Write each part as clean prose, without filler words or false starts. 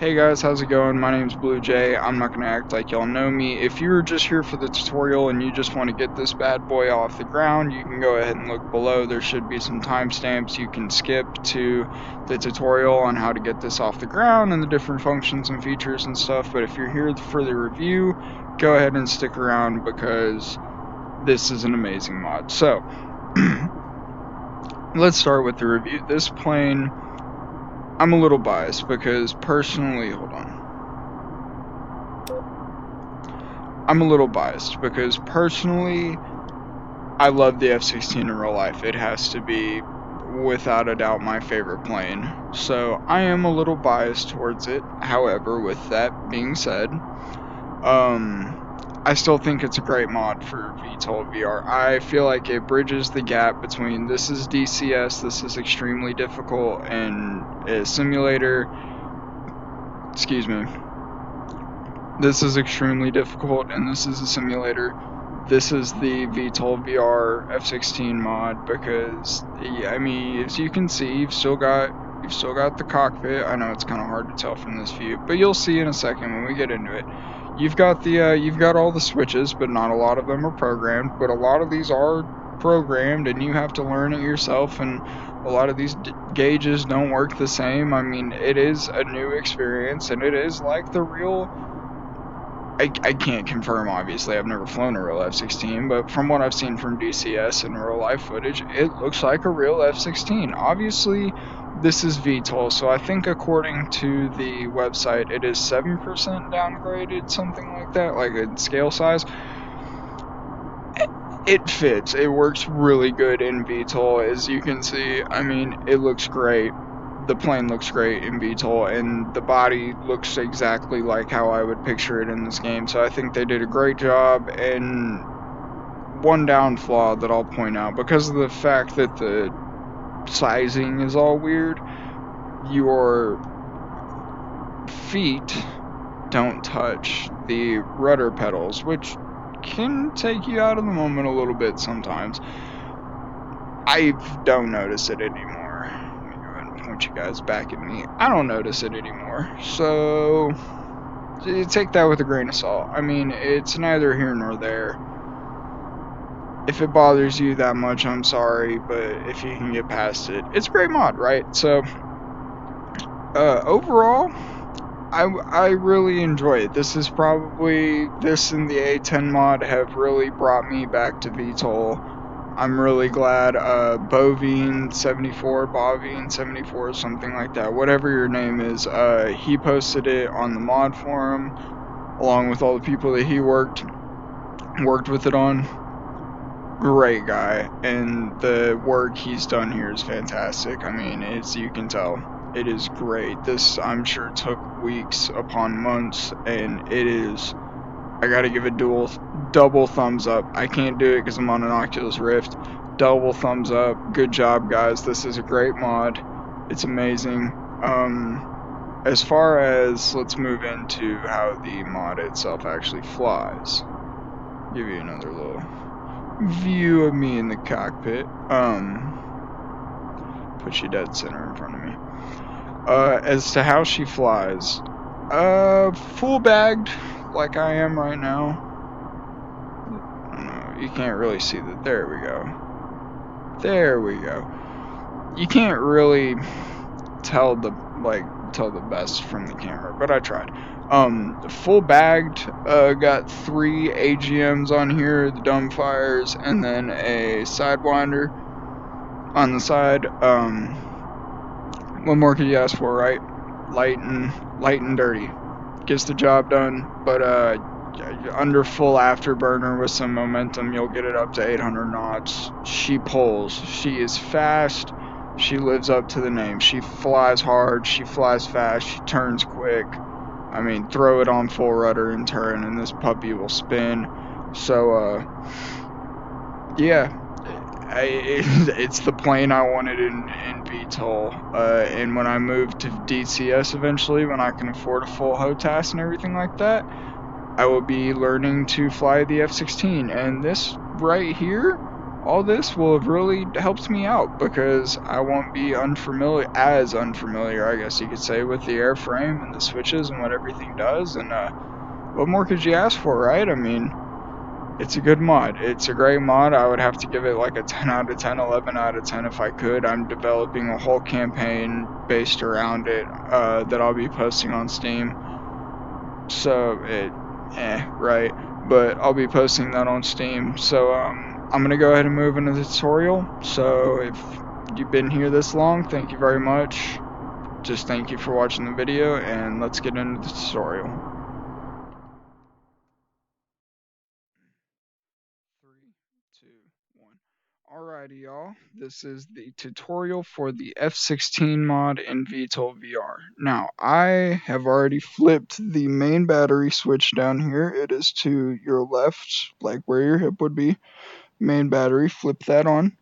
Hey guys, how's it going? My name's Blue Jay. I'm not going to act like y'all know me. If you're just here for the tutorial and you just want to get this bad boy off the ground, you can go ahead and look below. There should be some timestamps you can skip to the tutorial on how to get this off the ground and the different functions and features and stuff. But if you're here for the review, go ahead and stick around because this is an amazing mod. So, let's start with the review. This plane, I'm a little biased because personally, hold on. I'm a little biased because personally, I love the F16 in real life. It has to be, without a doubt, my favorite plane. So I am a little biased towards it. However, with that being said, I still think it's a great mod for VTOL VR. I feel like it bridges the gap between this is DCS, this is extremely difficult, and a simulator. Excuse me. This is extremely difficult, and this is a simulator. This is the VTOL VR F16 mod because, I mean, as you can see, you've still got the cockpit. I know it's kind of hard to tell from this view, but you'll see in a second when we get into it. You've got all the switches, but not a lot of them are programmed. But a lot of these are programmed, and you have to learn it yourself. And a lot of these gauges don't work the same. I mean, it is a new experience, and it is like the real. I can't confirm, obviously, I've never flown a real F-16, but from what I've seen from DCS and real life footage, it looks like a real F-16. Obviously, this is VTOL, so I think according to the website, it is 7% downgraded, something like that, like in scale size. It fits. It works really good in VTOL, as you can see. I mean, it looks great. The plane looks great in VTOL, and the body looks exactly like how I would picture it in this game. So I think they did a great job. And one down flaw that I'll point out, because of the fact that the sizing is all weird, your feet don't touch the rudder pedals, which can take you out of the moment a little bit sometimes. I don't notice it anymore. Let me go ahead and point you guys back at me. I don't notice it anymore. So, take that with a grain of salt. I mean, it's neither here nor there. If it bothers you that much, I'm sorry, but if you can get past it, it's a great mod, right? So, overall, I really enjoy it. This is probably, this and the A10 mod have really brought me back to VTOL. I'm really glad Bovine74, something like that, whatever your name is, he posted it on the mod forum, along with all the people that he worked with it on. Great guy, and the work he's done here is fantastic. I mean, as you can tell, it is great. This, I'm sure, took weeks upon months, and it is, I gotta give it double thumbs up. I can't do it because I'm on an Oculus Rift. Double thumbs up. Good job, guys. This is a great mod. It's amazing. As far as, let's move into how the mod itself actually flies. Give you another little view of me in the cockpit. Put you dead center in front of me. As to how she flies, full bagged like I am right now. You can't really see that. There we go. You can't really tell the best from the camera, but I tried. Full bagged, got 3 AGMs on here, the dumbfires, and then a sidewinder on the side. What more could you ask for, right? Light and dirty. Gets the job done, but under full afterburner with some momentum, you'll get it up to 800 knots. She pulls. She is fast. She lives up to the name. She flies hard. She flies fast. She turns quick. I mean, throw it on full rudder and turn, and this puppy will spin. So, yeah. It's the plane I wanted in VTOL. And when I move to DCS eventually, when I can afford a full HOTAS and everything like that, I will be learning to fly the F-16. And this right here all this will have really helped me out because I won't be unfamiliar, I guess you could say, with the airframe and the switches and what everything does. And what more could you ask for, right? I mean, it's a good mod. It's a great mod. I would have to give it like a 10 out of 10, 11 out of 10 if I could. I'm developing a whole campaign based around it that I'll be posting on Steam. So right. But I'll be posting that on Steam. So I'm gonna go ahead and move into the tutorial. So if you've been here this long, thank you very much. Just thank you for watching the video, and let's get into the tutorial. 3, 2, 1. Alrighty, y'all. This is the tutorial for the F16 mod in VTOL VR. Now, I have already flipped the main battery switch down here. It is to your left, like where your hip would be. Main battery, flip that on.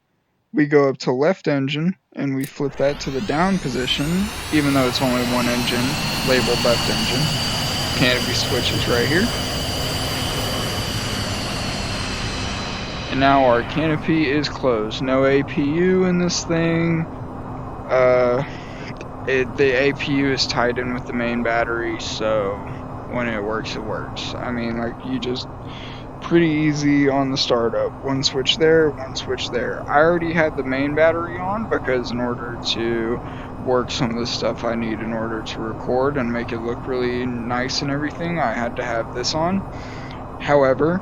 We go up to left engine, and we flip that to the down position, even though it's only one engine, labeled left engine. Canopy switch is right here. And now our canopy is closed. No APU in this thing. The APU is tied in with the main battery, so when it works, it works. I mean, like, you just pretty easy on the startup. One switch there, one switch there. I already had the main battery on because in order to work some of the stuff I need in order to record and make it look really nice and everything, I had to have this on. However,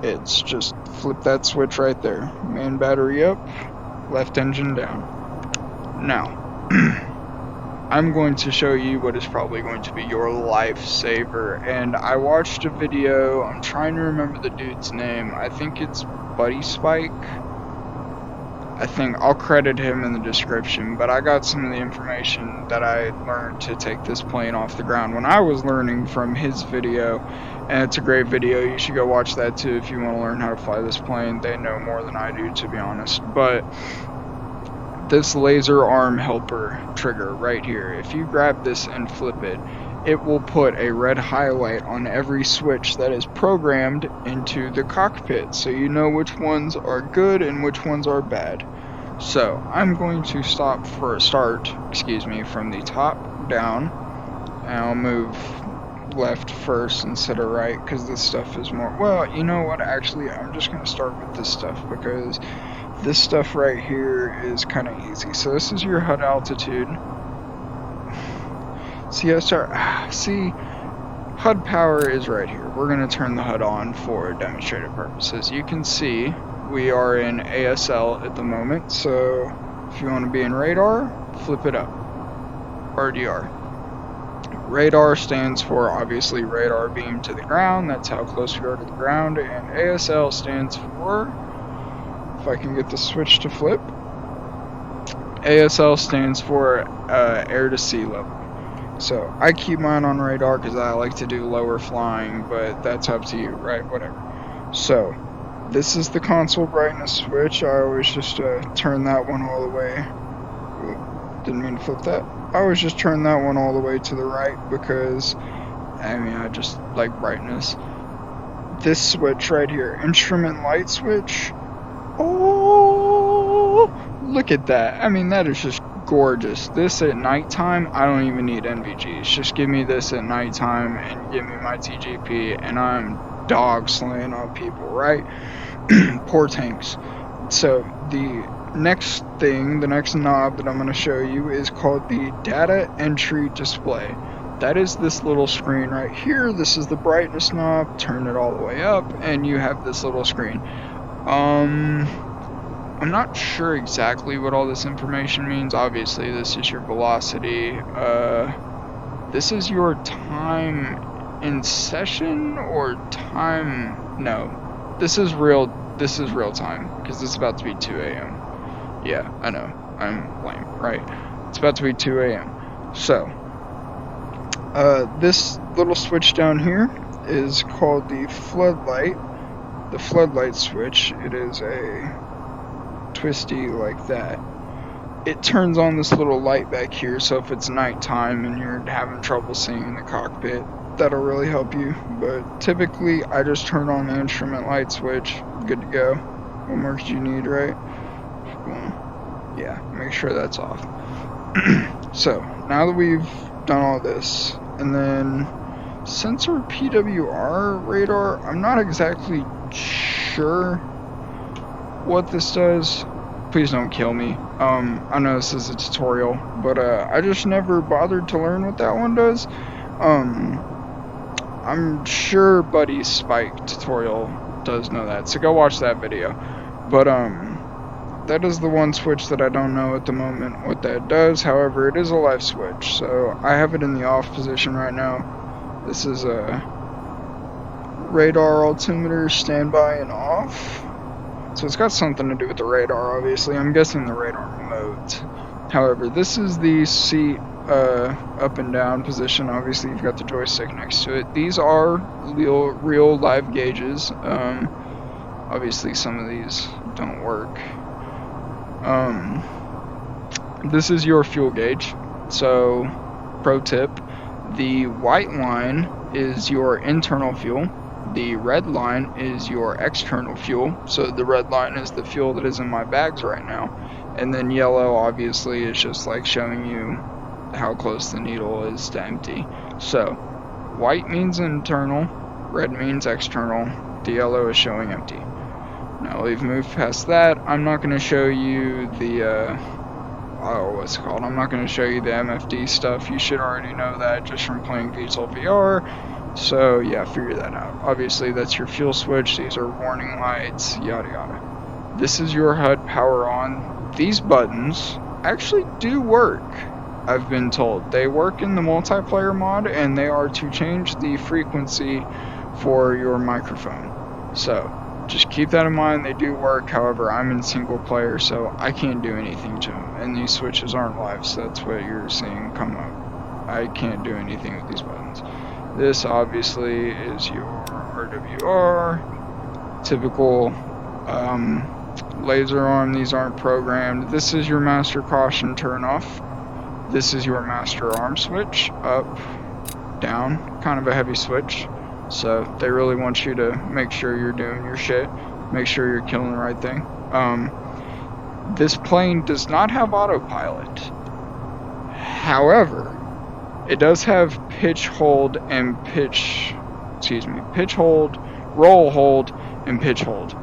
it's just flip that switch right there. Main battery up, left engine down. Now, I'm going to show you what is probably going to be your lifesaver. And I watched a video, I'm trying to remember the dude's name. I think it's Buddy Spike. I think I'll credit him in the description, but I got some of the information that I learned to take this plane off the ground when I was learning from his video, and it's a great video. You should go watch that too if you want to learn how to fly this plane. They know more than I do, to be honest. But this laser arm helper trigger right here, if you grab this and flip it, it will put a red highlight on every switch that is programmed into the cockpit, so you know which ones are good and which ones are bad. So I'm going to start from the top down, and I'll move left first instead of right because this stuff is more, well, you know what, actually I'm just going to start with this stuff because this stuff right here is kind of easy. So this is your HUD altitude. See, HUD power is right here. We're going to turn the HUD on for demonstrative purposes. You can see we are in ASL at the moment, so if you want to be in radar, flip it up. RDR. Radar stands for, obviously, radar beam to the ground. That's how close we are to the ground. And ASL stands for, if I can get the switch to flip, ASL stands for air to sea level. So I keep mine on radar because I like to do lower flying, but that's up to you, right? Whatever. So this is the console brightness switch. I always just turn that one all the way. Didn't mean to flip that. I always just turn that one all the way to the right because, I mean, I just like brightness. This switch right here, instrument light switch. Oh, look at that. I mean, that is just gorgeous. This at nighttime, I don't even need NVGs. Just give me this at nighttime and give me my TGP, and I'm dog slaying on people, right? Poor tanks. So the next knob that I'm going to show you is called the data entry display. That is this little screen right here. This is the brightness knob. Turn it all the way up, and you have this little screen. I'm not sure exactly what all this information means. Obviously, this is your velocity. This is your time in session or time. No, this is real time because it's about to be 2 a.m. Yeah, I know. I'm lame, right? It's about to be 2 a.m. So, this little switch down here is called the floodlight. The floodlight switch. It is a twisty like that. It turns on this little light back here, so if it's nighttime and you're having trouble seeing the cockpit, that'll really help you. But typically I just turn on the instrument light switch, good to go. What marks do you need, right? Yeah, make sure that's off. So, now that we've done all this, and then sensor PWR radar, I'm not exactly sure what this does. Please don't kill me. I know this is a tutorial, but I just never bothered to learn what that one does. I'm sure Buddy's Spike tutorial does know that, so go watch that video. But that is the one switch that I don't know at the moment what that does. However, it is a live switch, so I have it in the off position right now. This is a radar altimeter standby and off. So it's got something to do with the radar, obviously. I'm guessing the radar modes. However, this is the seat up and down position. Obviously, you've got the joystick next to it. These are real live gauges. Obviously, some of these don't work. This is your fuel gauge. So, pro tip, the white line is your internal fuel. The red line is your external fuel. So the red line is the fuel that is in my bags right now. And then yellow obviously is just like showing you how close the needle is to empty. So white means internal, red means external, the yellow is showing empty. Now we've moved past that. I'm not going to show you the I'm not going to show you the MFD stuff. You should already know that just from playing VTOL VR. So yeah, figure that out. Obviously that's your fuel switch. These are warning lights, yada yada. This is your HUD power on. These buttons actually do work, I've been told. They work in the multiplayer mod, and they are to change the frequency for your microphone. So just keep that in mind. They do work. However, I'm in single player, so I can't do anything to them. And these switches aren't live, so that's what you're seeing come up. I can't do anything with these buttons. This obviously is your RWR. Typical laser arm. These aren't programmed. This is your master caution turn off. This is your master arm switch. Up, down. Kind of a heavy switch. So they really want you to make sure you're doing your shit. Make sure you're killing the right thing. This plane does not have autopilot. However, it does have pitch hold, roll hold, and pitch hold.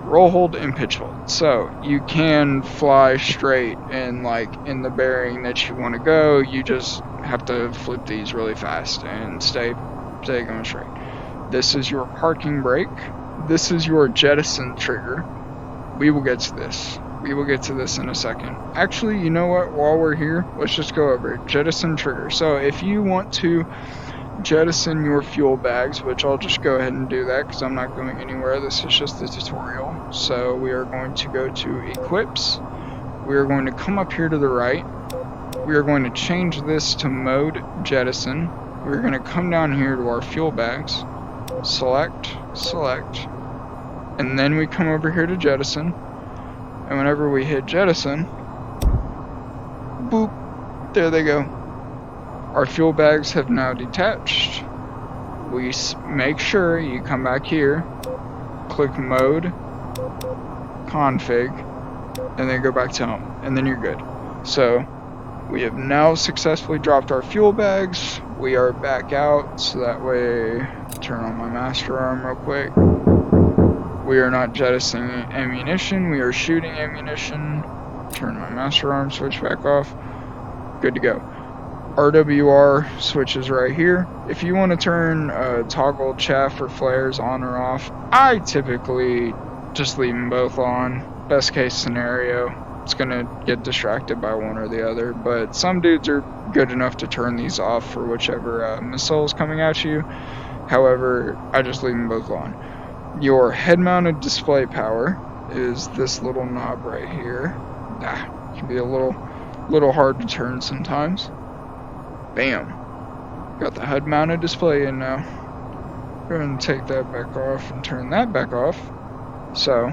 Roll hold and pitch hold. So you can fly straight and like in the bearing that you want to go. You just have to flip these really fast and stay going straight. This is your parking brake. This is your jettison trigger. We will get to this. We will get to this in a second. Actually, you know what? While we're here, let's just go over it. Jettison trigger. So if you want to jettison your fuel bags, which I'll just go ahead and do that because I'm not going anywhere. This is just the tutorial. So we are going to go to equips. We are going to come up here to the right. We are going to change this to mode jettison. We're going to come down here to our fuel bags. Select. And then we come over here to jettison. And whenever we hit jettison, boop, there they go. Our fuel bags have now detached. We make sure you come back here, click mode, config, and then go back to home, and then you're good. So we have now successfully dropped our fuel bags. We are back out, so that way, turn on my master arm real quick. We are not jettisoning ammunition, we are shooting ammunition. Turn my master arm switch back off. Good to go. RWR switches right here. If you want to turn toggle chaff or flares on or off, I typically just leave them both on. Best case scenario, it's going to get distracted by one or the other, but some dudes are good enough to turn these off for whichever missile is coming at you. However, I just leave them both on. Your head-mounted display power is this little knob right here. It can be a little hard to turn sometimes. Bam. Got the head-mounted display in now. Go ahead and take that back off and turn that back off. So,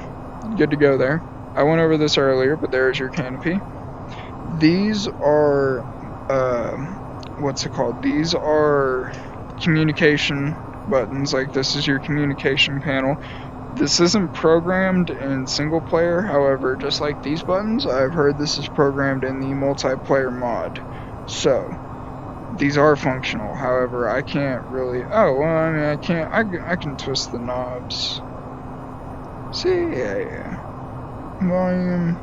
good to go there. I went over this earlier, but there's your canopy. These are, what's it called? These are communication buttons. Like, this is your communication panel. This isn't programmed in single player, however, just like these buttons, I've heard this is programmed in the multiplayer mod. So, these are functional, however, I can't really, oh, well, I mean, I can twist the knobs. See, yeah. Volume.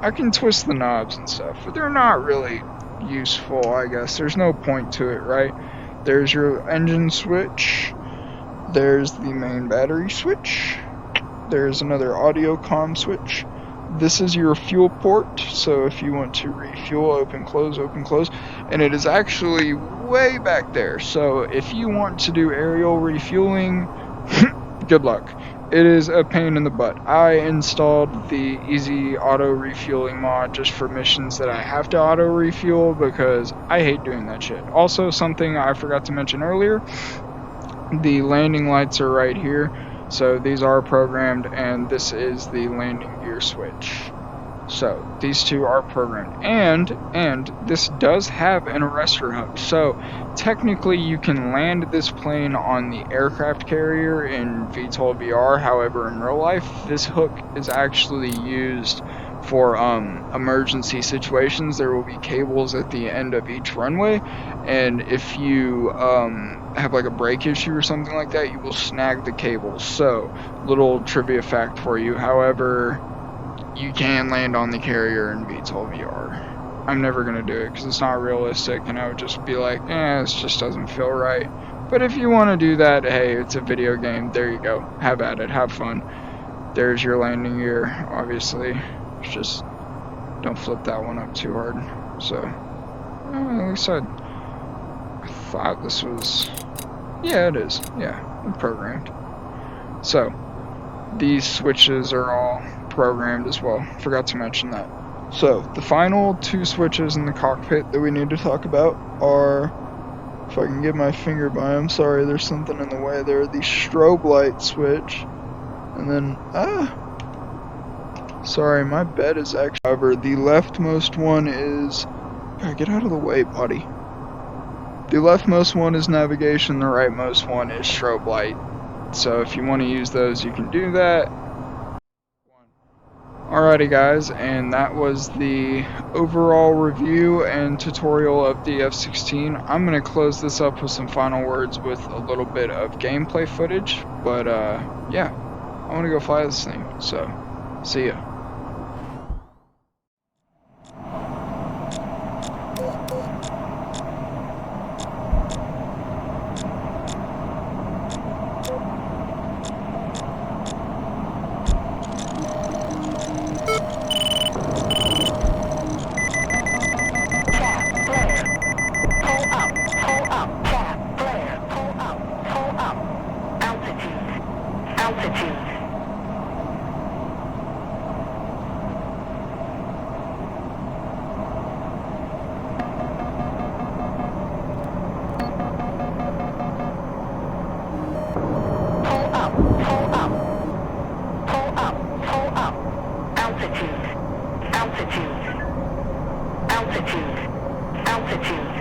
I can twist the knobs and stuff, but they're not really useful, I guess. There's no point to it, right? There's your engine switch. There's the main battery switch. There's another audio comm switch. This is your fuel port, so if you want to refuel, open, close, and it is actually way back there. So if you want to do aerial refueling, good luck. It is a pain in the butt. I installed the easy auto refueling mod just for missions that I have to auto refuel because I hate doing that shit. Also, something I forgot to mention earlier, the landing lights are right here. So these are programmed, and this is the landing gear switch. So these two are programmed, and this does have an arrestor hook. So technically you can land this plane on the aircraft carrier in VTOL VR. However, in real life, this hook is actually used for emergency situations. There will be cables at the end of each runway, and if you have like a brake issue or something like that, you will snag the cables. So, little trivia fact for you. However, you can land on the carrier in VTOL VR. I'm never going to do it because it's not realistic, and I would just be like, this just doesn't feel right. But if you want to do that, hey, it's a video game. There you go. Have at it. Have fun. There's your landing gear, obviously. Just don't flip that one up too hard. So, at least I thought this was... Yeah, it is. Yeah, programmed. So, these switches are all programmed as well. Forgot to mention that. So, the final two switches in the cockpit that we need to talk about are, if I can get my finger by them, sorry, there's something in the way there, the strobe light switch, and then, sorry, my bed is actually, however, the leftmost one is, get out of the way, buddy. The leftmost one is navigation, the rightmost one is strobe light. So if you want to use those, you can do that. Alrighty guys, and that was the overall review and tutorial of the F16. I'm going to close this up with some final words with a little bit of gameplay footage, but yeah, I want to go fly this thing, so see ya. Altitude.